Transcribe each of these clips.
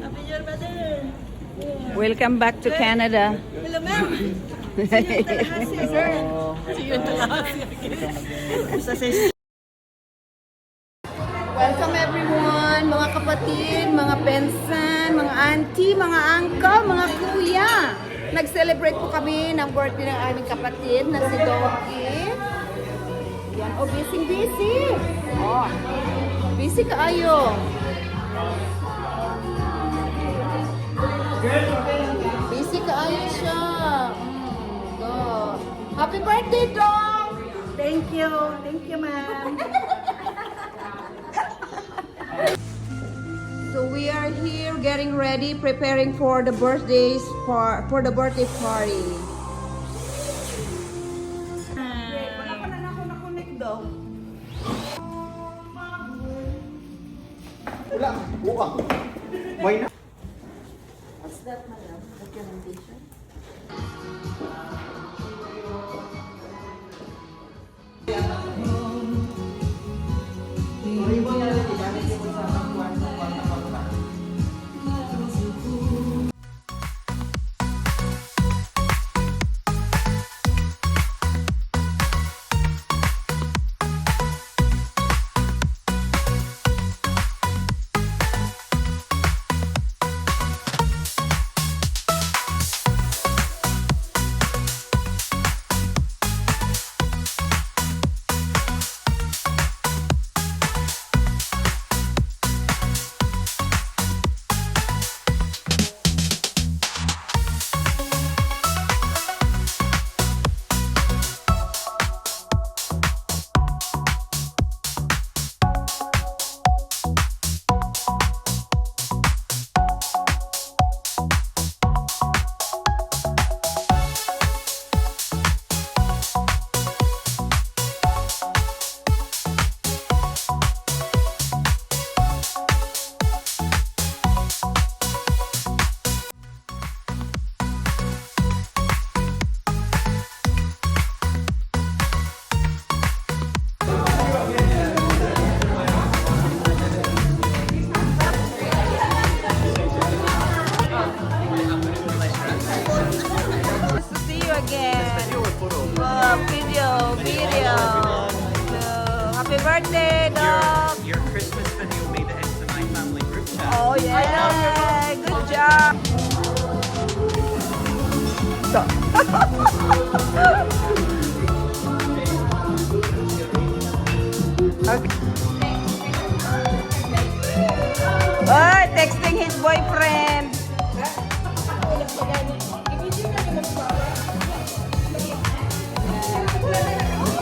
Happy Year, brother. Welcome back to Canada. Hello, ma'am. See you in Tallahassee, sir. See you in Tallahassee again. Welcome everyone, mga kapatid, mga pensan, mga auntie, mga uncle, mga kuya. Nag-celebrate po kami ng birthday ng aming kapatid na si Doki. Yan, oh, busy. Oh, busy kaayo. Busy kaayo siya. Go. Happy birthday, Dong! Thank you, ma'am. So we are here getting ready, preparing for the birthdays for the birthday party. Wala pa na ako na-connect daw. Wala. Buwang. May na. What's that, madam? Documentation? Video. Happy birthday, dog. Your Christmas video made it into my family group chat. Oh yeah, good job. Okay. Oh, texting his boyfriend.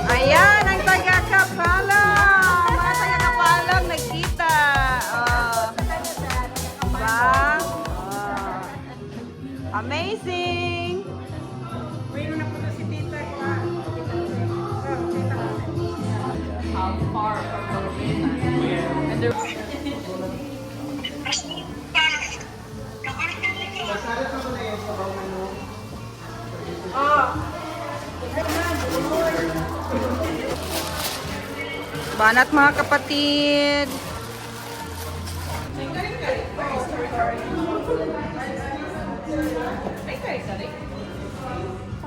Ayan, ang taga-Kapalang. Mga taga-Kapalang nagkita. Oh. Diba? Oh. Amazing. How far from the Banat mga kapatid.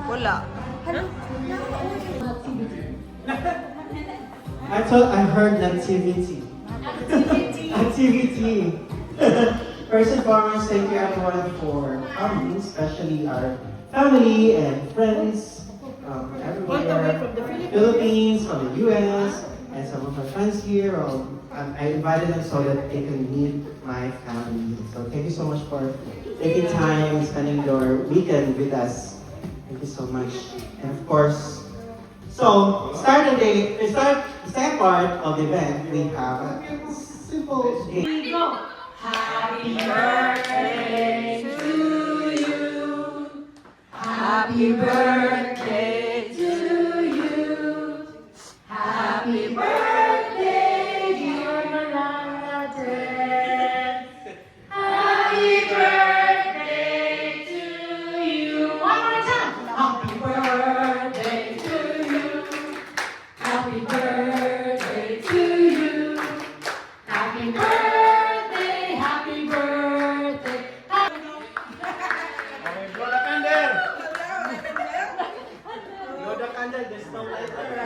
Wala. I heard nativity. Activity. First and foremost, thank you everyone for coming, especially our family and friends from everywhere, Philippines, from the US, and some of my friends here. I invited them so that they can meet my family. So thank you so much for taking time, spending your weekend with us. Thank you so much. And of course, so the second part of the event, we have a simple game. Happy birthday to you. Happy birthday to you. Happy birthday, dear Yolanda. Happy birthday to you. One more time. Happy birthday to you. Happy birthday to you. Happy birthday.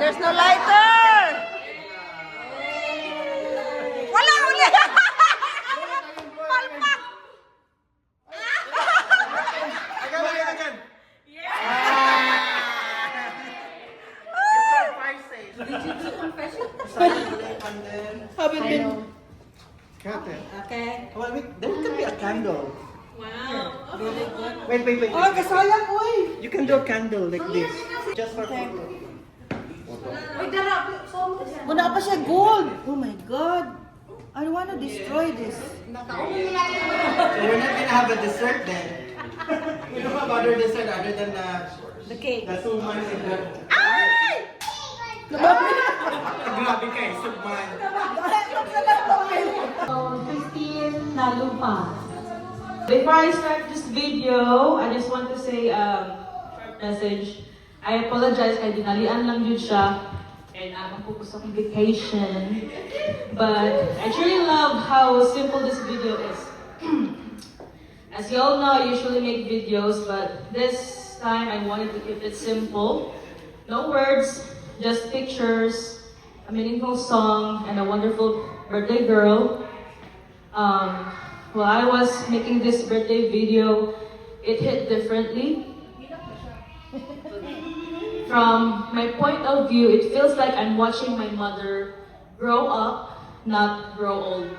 There's no lighter! Wala uli! Palpak! Again. Haven't been... Okay. Well, there could be a candle. Wow. Wait. Oh, kasayang, uy! You can do a candle like this. Just for photo. Uy, darap. Wala pa siya gold! Oh my God! I don't wanna destroy this. So we're not gonna have a dessert then. We don't have other dessert other than the cake. The suman and the... Ay! Grabe ka eh, suman. Christine Nalupa. Before I start this video, I just want to say a short message. I apologize kay dinalian lang yun siya. And I'm focused on vacation. But I truly love how simple this video is. As you all know, I usually make videos, but this time I wanted to keep it simple. No words, just pictures, a meaningful song, and a wonderful birthday girl. While I was making this birthday video, it hit differently. From my point of view, it feels like I'm watching my mother grow up, not grow old.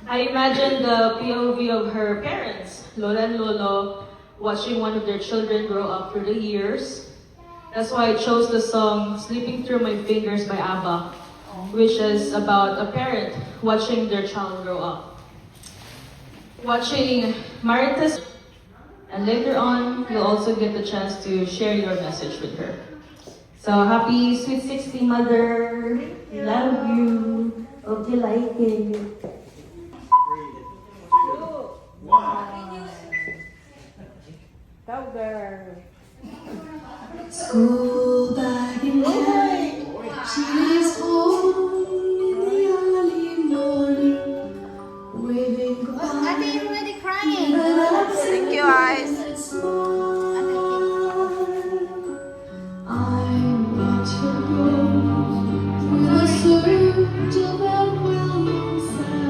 I imagine the POV of her parents, Lola and Lolo, watching one of their children grow up through the years. That's why I chose the song Sleeping Through My Fingers by ABBA, which is about a parent watching their child grow up. Watching Maritas, and later on, you'll also get the chance to share your message with her. So happy Sweet 60 Mother! Love you! Hope you like it. School bag in hand, she is home in the early morning, waving goodbye. Ate, you're already crying. Thank you, guys. I'm not your girl, with a surge of overwhelming sadness.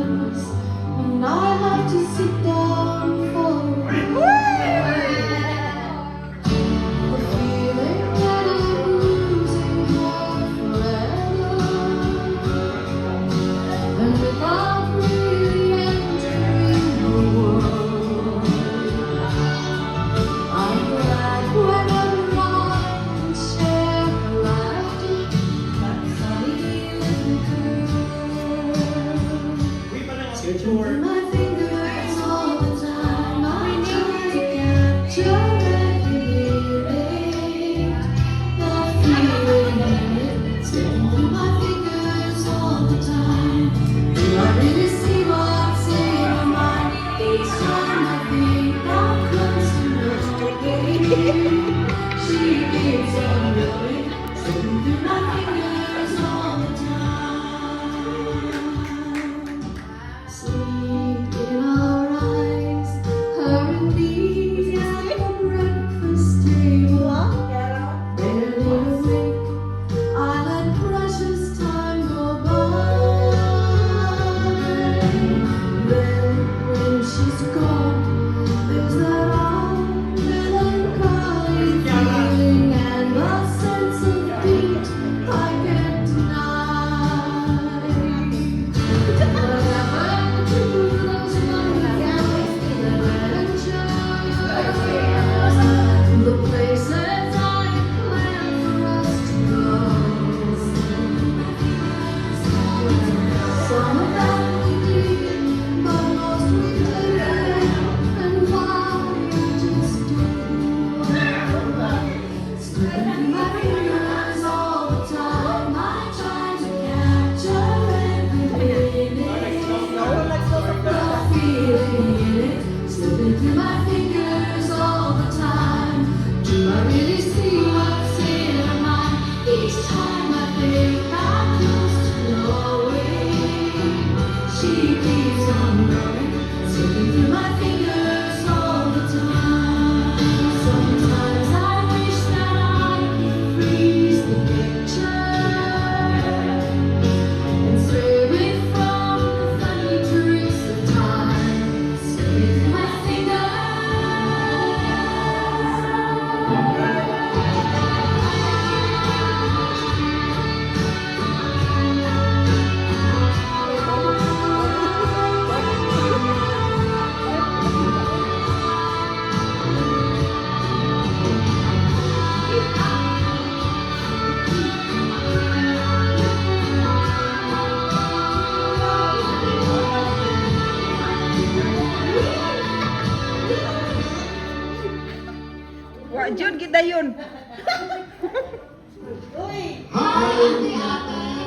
dayon.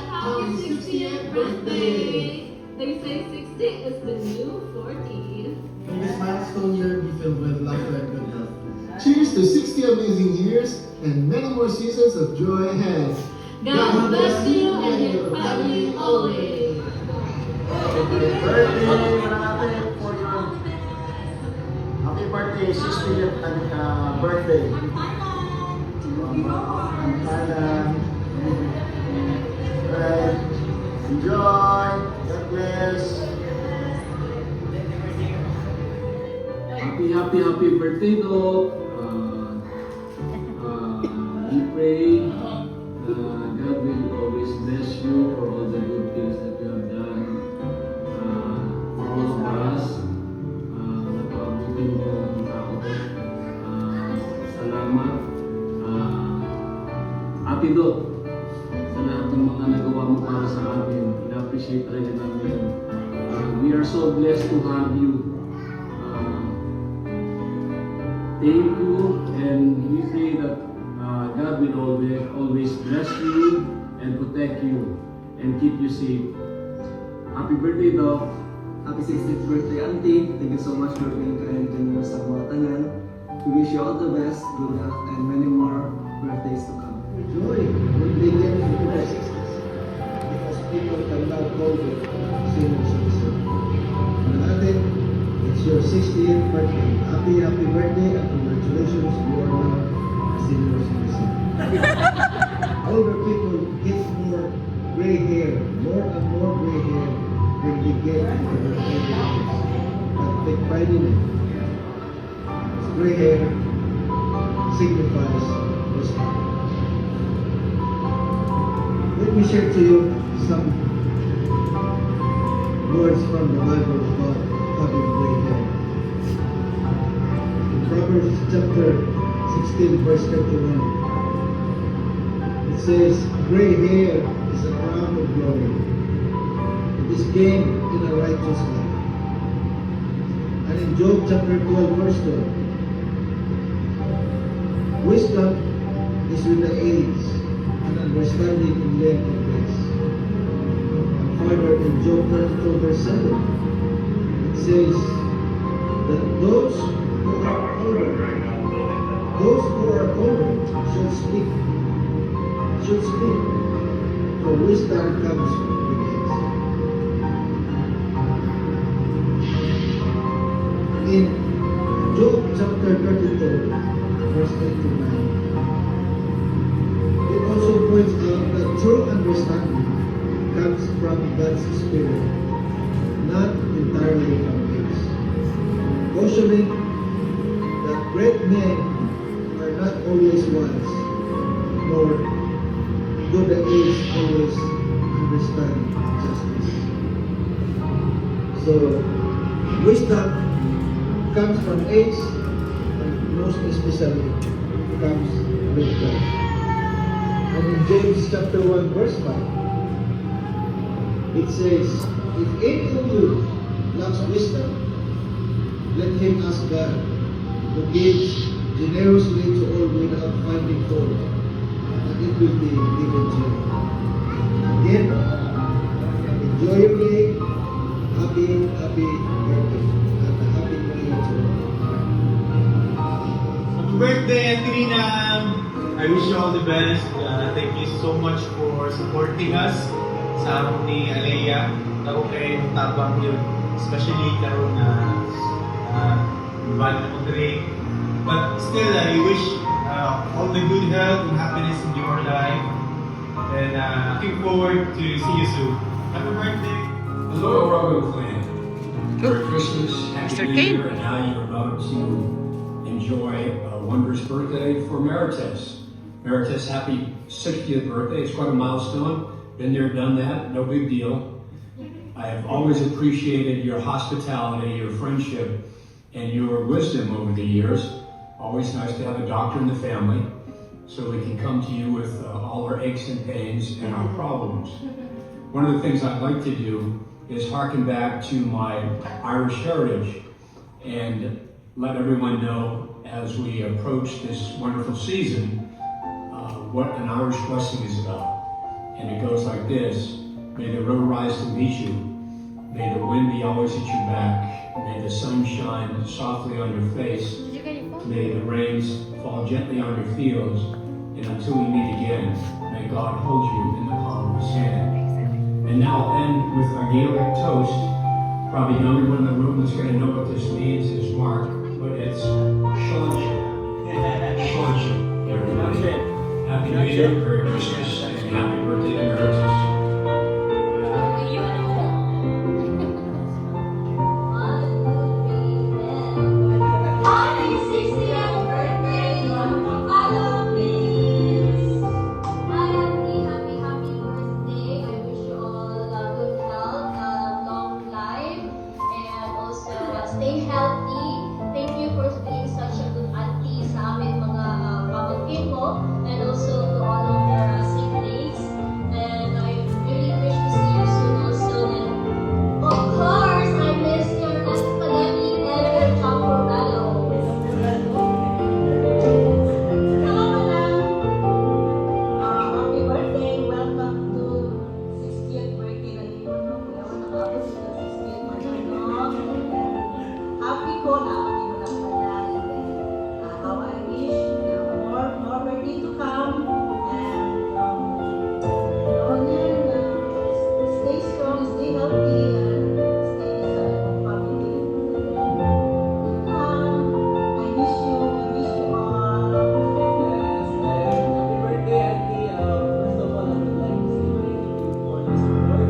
Happy 60th birthday! They say 60 is the new 40. May this milestone year be filled with laughter and good health. Cheers to 60 amazing years and many more seasons of joy ahead. God bless you and your family always. Happy birthday, 60th birthday. Right. Enjoy. God bless. Happy birthday, Doc. We pray God will always bless you for all the good things that you have done for all of us. Napakabuti mo ang tao. Salamat. Ate Doc, sa lahat ng mga nagawa mo para sa amin, ina-appreciate talaga namin. We are so blessed to have you. Thank you, and we pray that God will always bless you and protect you and keep you safe. Happy birthday, Doc. Happy 60th birthday, Auntie. Thank you so much for being kind to sa mga tanan. We wish you all the best, good health, and many more birthdays to come. Joy when they get into their 60s. Because people can now call you senior citizen. Natin, it's your 60th birthday. Happy birthday and congratulations, you are now a senior citizen. Older people get more gray hair, more and more gray hair when they get into their older years. But take pride in it. Because gray hair signifies wisdom. Let me share to you some words from the Bible about having gray hair. In Proverbs chapter 16, verse 31, it says, "Gray hair is a crown of glory. It is gained in a righteous life." And in Job chapter 12, verse 12, "Wisdom is with the age, and understanding in length of days." And further in Job 32 verse 7, it says that those who are older should speak, for wisdom comes with age. In Job chapter 32 verse 8 to 9, it also points out that true understanding comes from God's Spirit, not entirely from age. Cautioning that great men are not always wise, nor do the aged always understand justice. So, wisdom comes from age, and most especially comes with God. And in James chapter 1 verse 5, it says, "If any of you lacks wisdom, let him ask God, who gives generously to all without finding fault, and it will be given to you." Again, enjoy your day. Happy birthday. And a happy new year to all. Happy birthday, Angelina! I wish you all the best. Thank you so much for supporting us sa harong ni Alea. Ako kayo tabang yun. Especially karon na Van Andre. But still, I wish all the good health and happiness in your life. And looking forward to see you soon. Happy birthday! Hello, Robo Clan. Merry Christmas, Happy Mr. New King. Year, and now you're about to enjoy a wondrous birthday for Meritus. Meritus, happy 60th birthday. It's quite a milestone. Been there, done that, no big deal. I have always appreciated your hospitality, your friendship, and your wisdom over the years. Always nice to have a doctor in the family so we can come to you with all our aches and pains and our problems. One of the things I'd like to do is harken back to my Irish heritage and let everyone know as we approach this wonderful season, what an Irish blessing is about. And it goes like this: may the river rise to meet you, may the wind be always at your back, may the sun shine softly on your face, may the rains fall gently on your fields, and until we meet again, may God hold you in the palm of his hand. And now I'll end with our Gaelic toast. Probably the only one in the room that's going to know what this means is Mark, but it's Seanship. Seanship, everybody. Happy New Year, Merry Christmas, and happy birthday to Emeritus. Stay healthy. Thank you for being such a good auntie sa amin mga pamangkin mo, and also to all of your siblings. And I really wish to see you soon also. And of course, I miss your academic and your job for Bello. Happy birthday! Welcome to 60th birthday na ito. Nakapos sa 60th birthday, no? Happy ko na hindi mo lang pala. How I wish more birthday to come, and stay strong, stay healthy, and stay sa iyong family. I wish you all. Yes, and happy birthday, Auntie. First of all, I would like to say thank you for the support.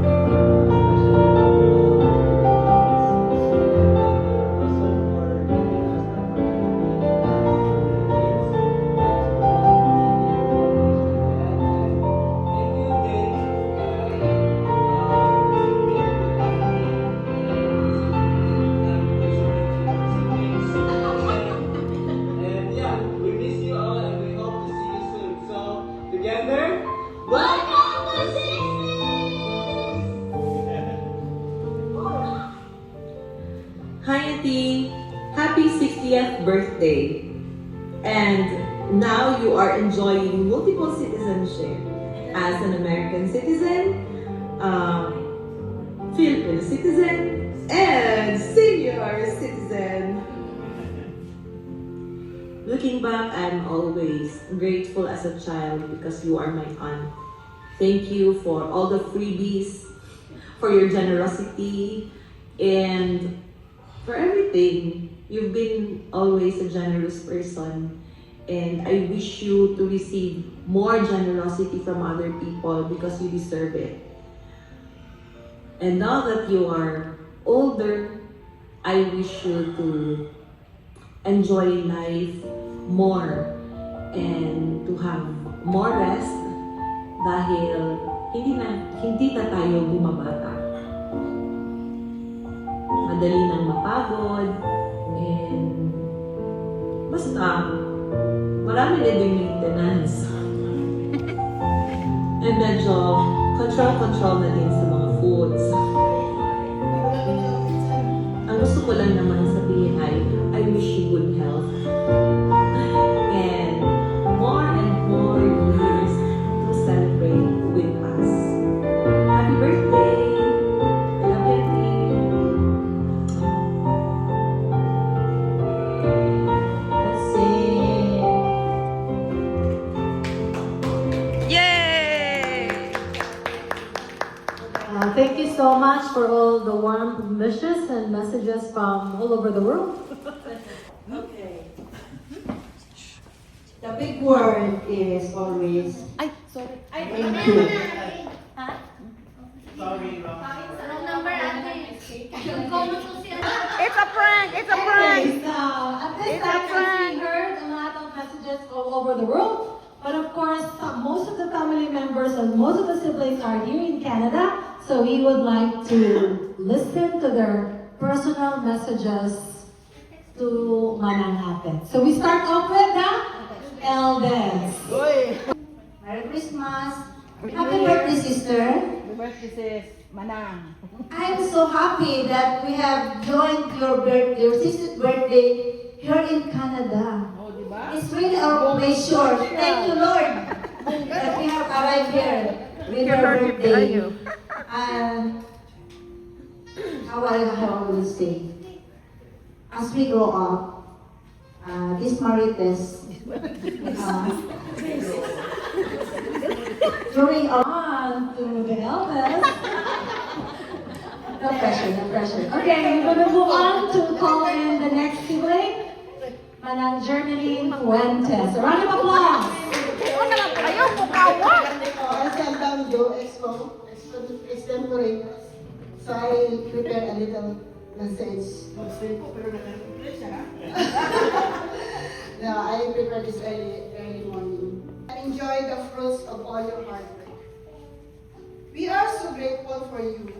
And yeah, we miss you all and we hope to see you soon. So, together, Welcome to 60s! Hi Auntie! Happy 60th birthday! And now you are enjoying multiple citizenship as an American citizen, Filipino citizen, and senior citizen. Looking back, I'm always grateful as a child because you are my aunt. Thank you for all the freebies, for your generosity, and for everything. You've been always a generous person, and I wish you to receive more generosity from other people because you deserve it. And now that you are older, I wish you to enjoy life more and to have more rest dahil hindi na tayo bumabata. Madali nang mapagod, and basta marami na din maintenance. And medyo control na din sa mga foods. Ang gusto ko lang naman sabihin ay I wish you good health and more years to celebrate with us. Happy birthday! Love you, Auntie. Let's sing. Yay! Thank you so much for all the warm wishes and messages from all over the world. Okay. The big word is always Ay, sorry. thank you. It's a prank! It's a prank! Anyways, at this It's a time, prank. we heard a lot of messages all over the world. But of course, most of the family members and most of the siblings are here in Canada. So we would like to listen to their personal messages to Manang Ate. So we start off with the elders. Merry Christmas! Happy birthday, sister! Happy birthday, sis. Manang. I'm so happy that we have joined your sister's birthday here in Canada. It's really our pleasure. Thank you, Lord, that we have arrived here with your birthday. And how I will say, as we grow up, this Marites, during on to the eldest. No pressure, no pressure. Okay, we're gonna move on to call in the next sibling, Manang Germeline Fuentes. A round of applause. Extemporary. So I prepare a little message. No, I prepare this early morning. And enjoy the fruits of all your hard work. We are so grateful for you,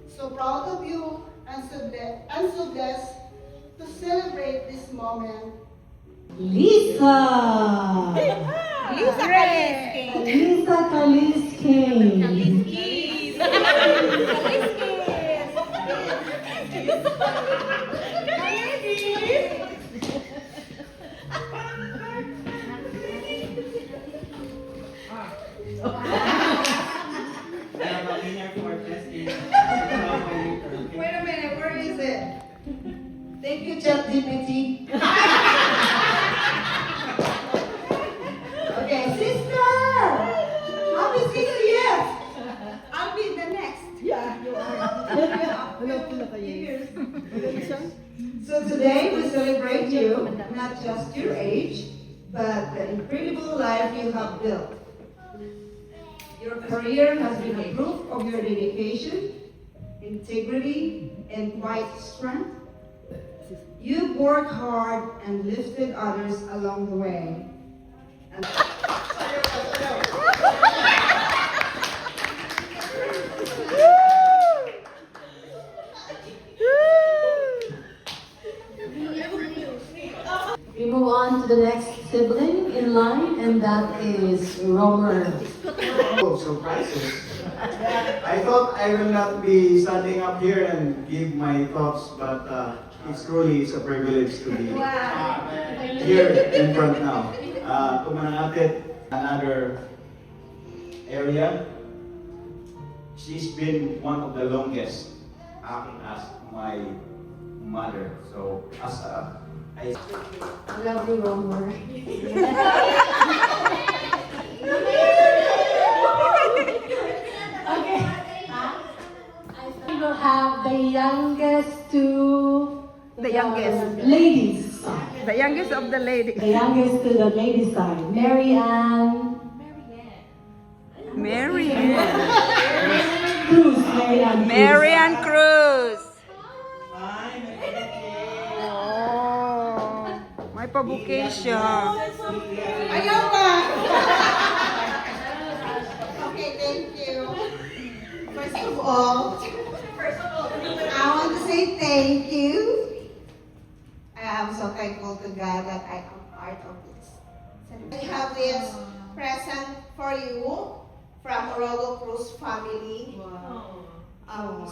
so proud of you, and so blessed to celebrate this moment. Lisa! Lisa Kaliski. Wait a minute, where is it? Thank you, ChatGPT. Okay, sister! Happy 60th! I'll be the next. Yeah, you are. So today we celebrate you, not just your age, but the incredible life you have built. Your career has been a proof of your dedication, integrity, and quiet strength. You've worked hard and lifted others along the way. And We move on to the next sibling in line, and that is Romer. Oh, surprises. I thought I will not be standing up here and give my thoughts, but it's a privilege to be here in front now. Tumanatid, another area. She's been one of the longest acting as my mother. So as I Love you, Romer. Okay. We will have the youngest two. The youngest. Ladies. The youngest of the lady. The youngest to the ladies side. Mary Ann. Cruz. Marian Cruz. Oh, may pa-bouquet siya. ayaw ka! Okay, thank you. First of all, I want to say thank you. I am so thankful to God that I am part of this. I have this present for you from Orogo Cruz family.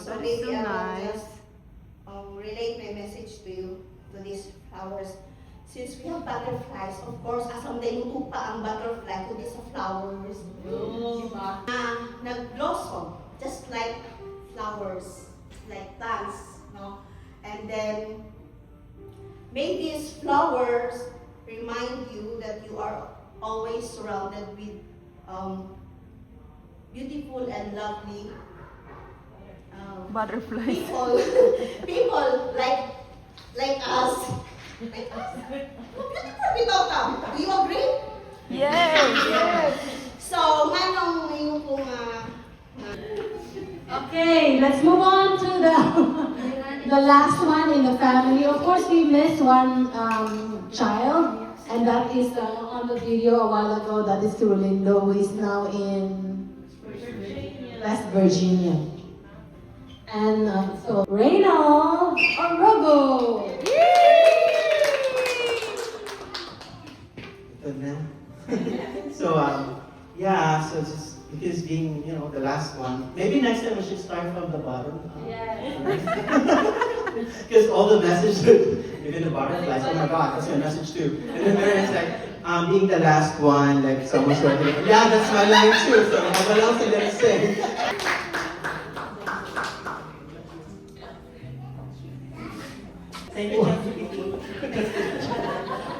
So maybe I will just relate my message to you, to these flowers. Since we have butterflies, of course, someday mutupa ang butterfly to these flowers. Diba? Nag-blossom, just like flowers, like plants, no? And then, may these flowers remind you that you are always surrounded with beautiful and lovely Butterflies. people like us. Like us. Do you agree? Yes. So, manong ngayon kung Okay, let's move on to the last one in the family. Of course, we missed one child, and that is on the video a while ago. That is Rolindo, who is now in West Virginia. And so, Reynald Orogo. So yeah, so just because being the last one, maybe next time we should start from the bottom. Because all the messages, even the butterflies. Oh my God, that's my message too. And then there is like being the last one, like someone's going to. Yeah, that's my line too. So what else are you gonna say? Thank you,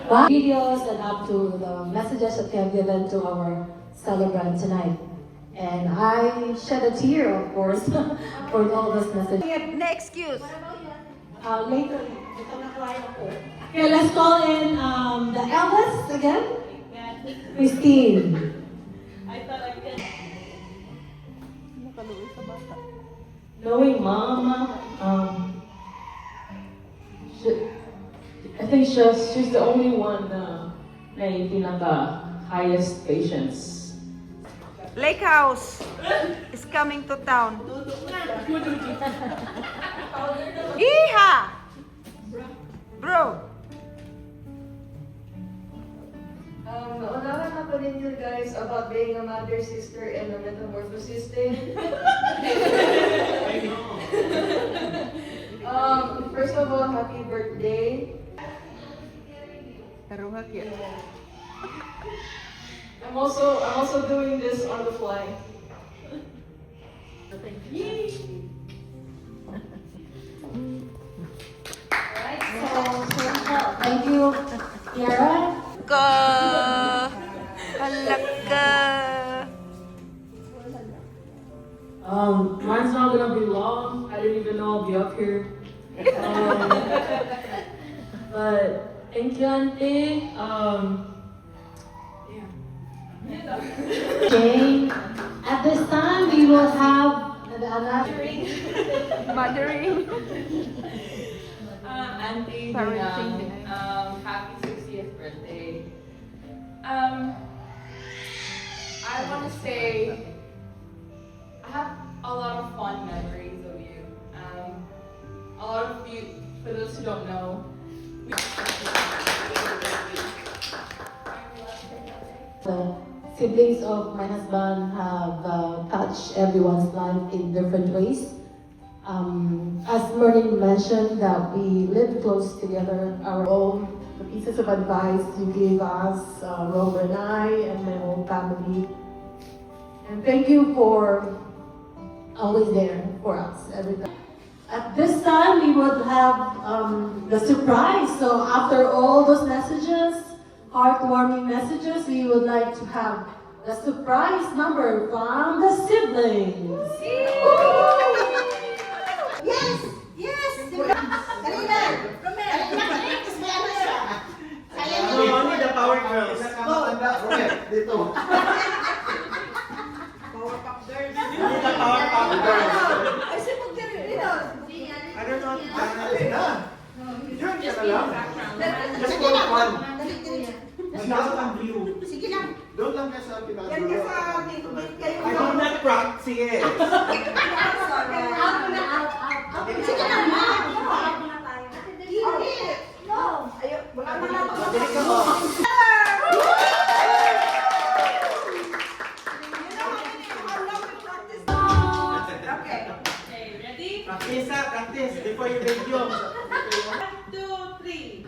Videos and up to the messages that you have given to our celebrant tonight. And I shed a tear, of course, for all those messages. No excuse. Later. Okay, let's call in the eldest again. Christine. I thought I could. Knowing Mama, I think she's the only one na may pinaka-highest patience. Lake House is coming to town. Iha! Bro! Naunahan na pa rin yun guys about being a mother, sister, and a metamorphosis thing. First of all, happy birthday. I'm also doing this on the fly. Thank you, Kiara. Halaka! Mine's not gonna be long. I didn't even know I'll be up here. But thank you, Auntie. Okay. At this time, we will have another. Mothering. Auntie, happy 60th birthday. I want to say I have a lot of fond memories of you. A lot of you, for those who don't know, The siblings of my husband have touched everyone's life in different ways. As Merlin mentioned, that we live close together, our own, the pieces of advice you gave us, Robert and I, and my whole family. And thank you for always there for us every time. At this time, we would have the surprise. So after all those messages, heartwarming messages, we would like to have the surprise number from the siblings. Yes! Yes! Kanina! Practice mo ano siya? Only the power girls. Dito. Power Pop Girls. Only the power pop girls. Ay, si Pagdari. I don't know what to do na. Yun ka na lang. Just Sige for lang. fun. Dali. Magkakaroon ng view. Sige lang. Doon lang kayo sa pinagulo. Yan ka sa kayo. I don't not practice. Out na, out. Sige lang. Hindi. No. Ayaw. Wala na nga. Mabilis ka mo. Okay. Ready? Practice ha, practice. Before you video. 1, 2, 3.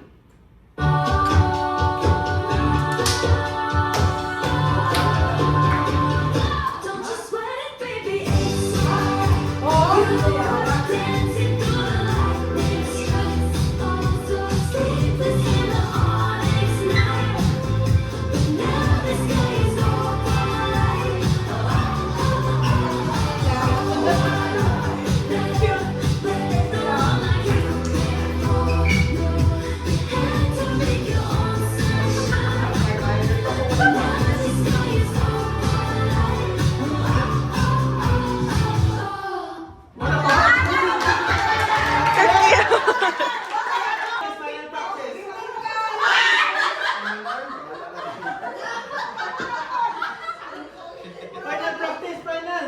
Final practice, final.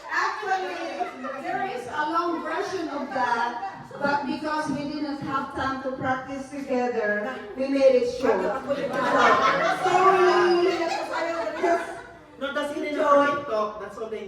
Actually, there is a long version of that, but because we didn't have time to practice together, we made it short. Sorry. No, that's in the TikTok. That's all they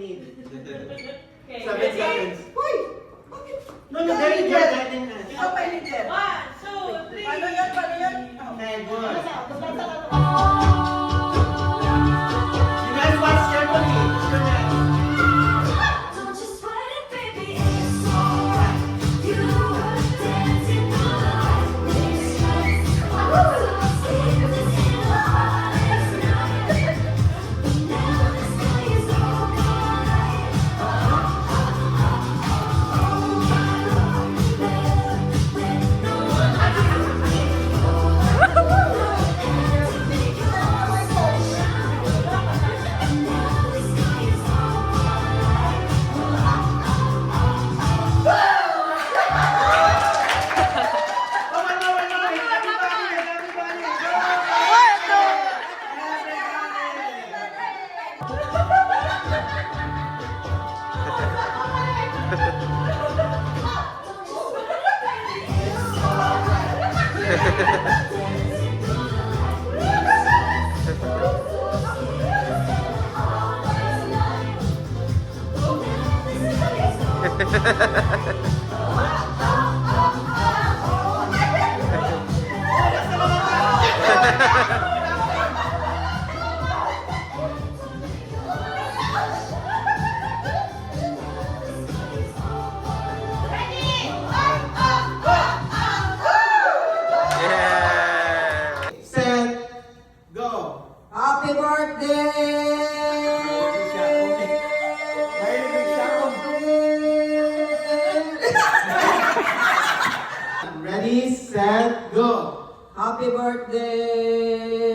Go! Happy birthday! Ready, set, go! Happy birthday!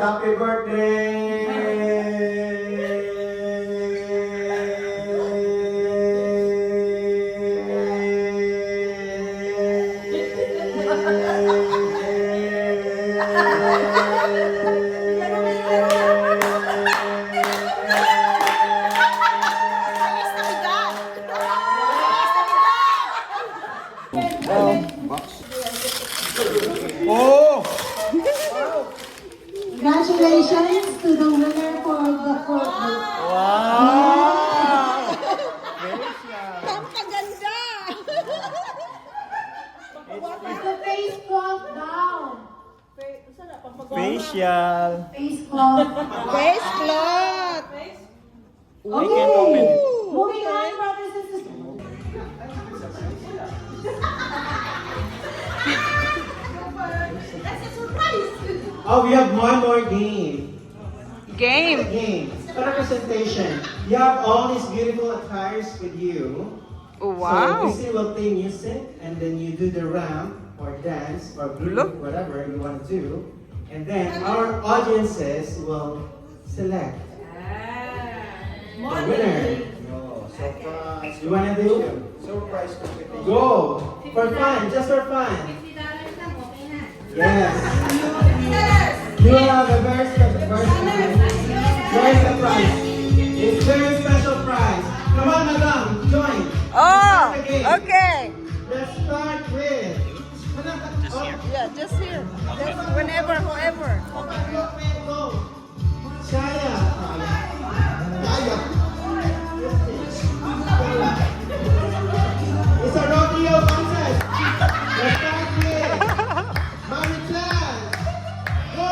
Happy birthday! Congratulations to the winner for the Pampaganda! Put the face cloth down. Facial. Face cloth. Face cloth! Okay. Moving on, brothers and sisters. Oh, we have one more game. Game! Game. Representation. You have all these beautiful attires with you. Wow! So Christine will play music, and then you do the ramp or dance or group, whatever you want to do. And then our audiences will select the winner. You want to do? Surprise Go! For fun, just for fun. Yes. You will have a very special prize. It's very special prize. Come on, madam, join. Oh! Start the game. Okay! Let's start with. Yeah, just here. Just whenever, whoever. Go. Shaya. It's a rodeo contest. Let's start with Marichan. Go.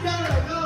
Kiara, go.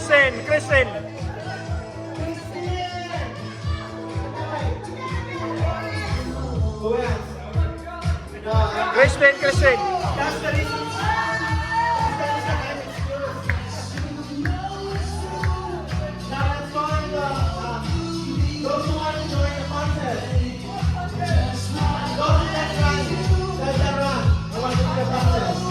Kristen. Who else? Kristen. That's the reason. Now let's join those who want to join the contest. Go to the next run. Let them run. I want to do the contest.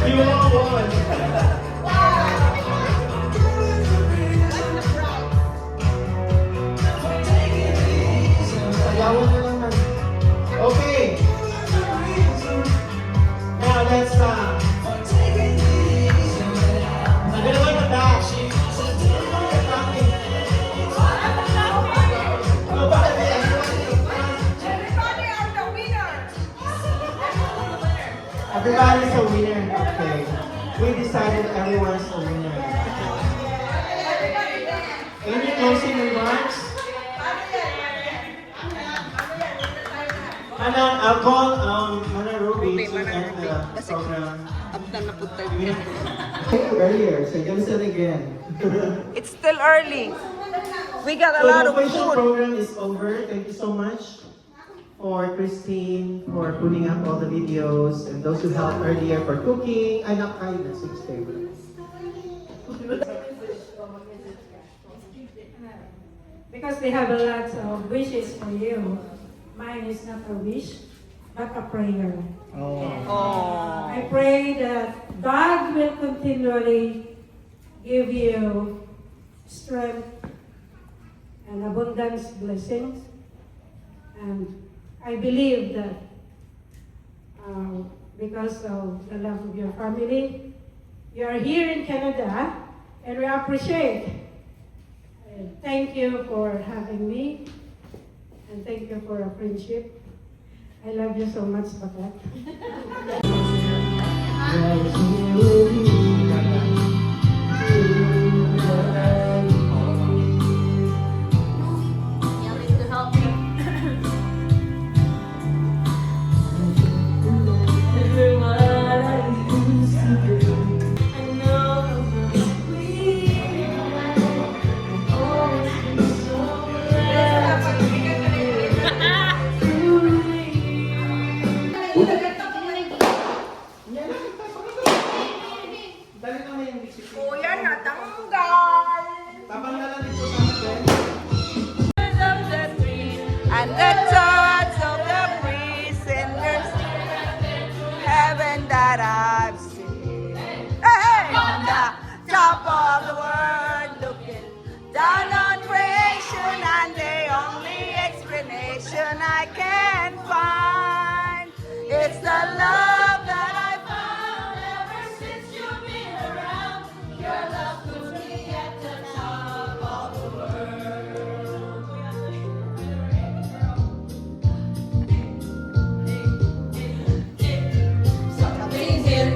You all won. Sayawan na lang man. Okay. Now let's I'm gonna look at that. Everybody's a winner. Okay. We decided everyone's a winner. Any closing remarks? I'll call Mana Ruby to end the program. Earlier, so you're gonna say it again. It's still early. We got a So lot the of official food. program is over. Thank you so much for Christine for putting up all the videos and those who helped earlier for cooking. Ay, nakain na. Sige, stay. Because they have a lot of wishes for you. Mine is not a wish, but a prayer. I pray that God will continually give you strength and abundance blessings. And I believe that because of the love of your family, you are here in Canada, and we appreciate. And thank you for having me, and thank you for our friendship. I love you so much, Bakat. To help me. Dali naman yung bisip. Kuya, natanggal. Tapang na lang dito sa atin. And the touch of the breeze in this heaven that I've seen. Hey! On the top of the world, looking down on creation, and the only explanation I can find is the love that I found ever since you've been around. Your love puts me at the top of the world.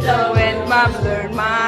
The wind muffled my